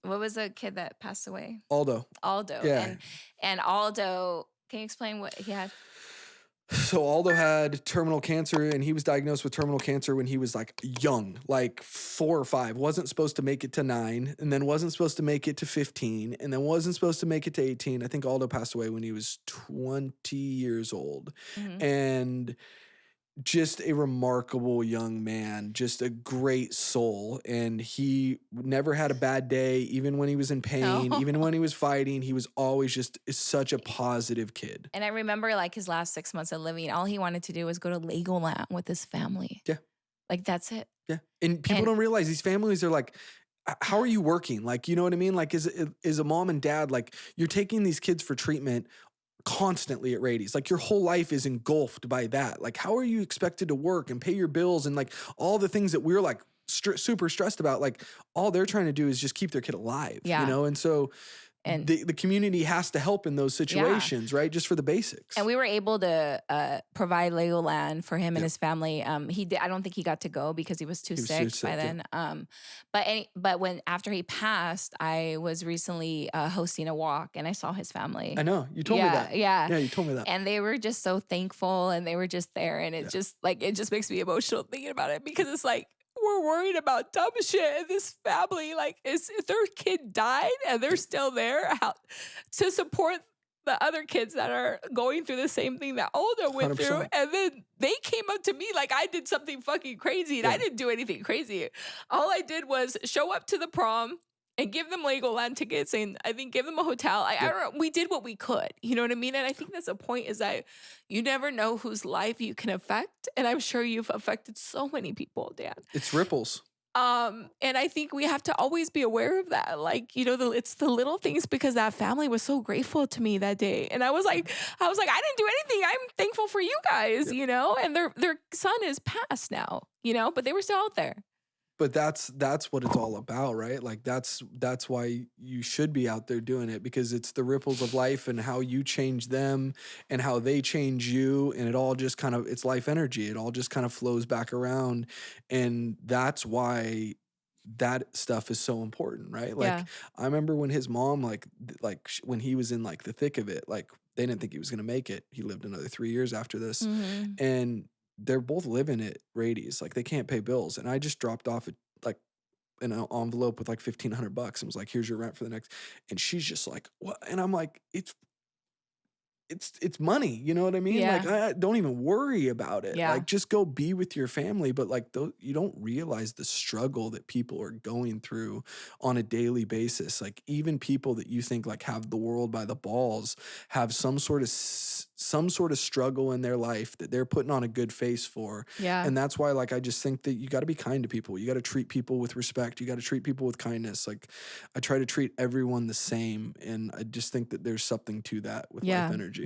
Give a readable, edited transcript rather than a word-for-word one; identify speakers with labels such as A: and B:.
A: What was the kid that passed away?
B: Aldo.
A: Aldo.
B: Yeah.
A: And Aldo, can you explain what he had?
B: So Aldo had terminal cancer, and he was diagnosed with terminal cancer when he was like young, like 4 or 5. Wasn't supposed to make it to 9, and then wasn't supposed to make it to 15, and then wasn't supposed to make it to 18. I think Aldo passed away when he was 20 years old.
A: Mhm.
B: And just a remarkable young man, just a great soul. And he never had a bad day, even when he was in pain,
A: No.
B: even when he was fighting. He was always just such a positive kid.
A: And I remember like his last 6 months of living, all he wanted to do was go to Legoland with his family.
B: Yeah.
A: Like that's it.
B: Yeah. And people don't realize these families are like, how are you working? Like, you know what I mean? Like, is a mom and dad, like, you're taking these kids for treatment constantly at Rady's. Like, your whole life is engulfed by that. Like, how are you expected to work and pay your bills and like all the things that we're like super stressed about? Like, all they're trying to do is just keep their kid alive,
A: Yeah.
B: you know? And so
A: And
B: the community has to help in those situations, right? Just for the basics.
A: And we were able to provide Legoland for him and his family. He did. I don't think he got to go because he was too sick by then. But when after he passed, I was recently hosting a walk, and I saw his family.
B: I know you told me that.
A: Yeah,
B: you told me that.
A: And they were just so thankful, and they were just there, and it just makes me emotional thinking about it, because it's like, we're worried about dumb shit, and this family, like, if their kid died and they're still there to support the other kids that are going through the same thing that Aldo went
B: 100%.
A: through. And then they came up to me like I did something fucking crazy, and I didn't do anything crazy. All I did was show up to the prom and give them Legoland tickets, and I think give them a hotel. I don't know. We did what we could. You know what I mean? And I think that's the point, is that you never know whose life you can affect. And I'm sure you've affected so many people, Dan.
B: It's ripples.
A: And I think we have to always be aware of that. Like, you know, it's the little things, because that family was so grateful to me that day. And I was like, I didn't do anything. I'm thankful for you guys, you know, and their son is passed now, you know, but they were still out there.
B: But that's what it's all about, right? Like, that's why you should be out there doing it, because it's the ripples of life and how you change them and how they change you. And it all just kind of, it's life energy. It all just kind of flows back around. And that's why that stuff is so important, right? Like, I remember when his mom, like when he was in like the thick of it, like they didn't think he was going to make it. He lived another 3 years after this.
A: Mm-hmm.
B: And they're both living at Rady's. Like, they can't pay bills. And I just dropped off like an envelope with like $1,500 and was like, here's your rent for the next. And she's just like, what? And I'm like, it's money. You know what I mean?
A: Yeah.
B: Like, I don't even worry about it.
A: Yeah.
B: Like, just go be with your family. But like, you don't realize the struggle that people are going through on a daily basis. Like, even people that you think like have the world by the balls have some sort of struggle in their life that they're putting on a good face for.
A: Yeah.
B: And that's why, like, I just think that you got to be kind to people. You got to treat people with respect. You got to treat people with kindness. Like, I try to treat everyone the same. And I just think that there's something to that with life energy.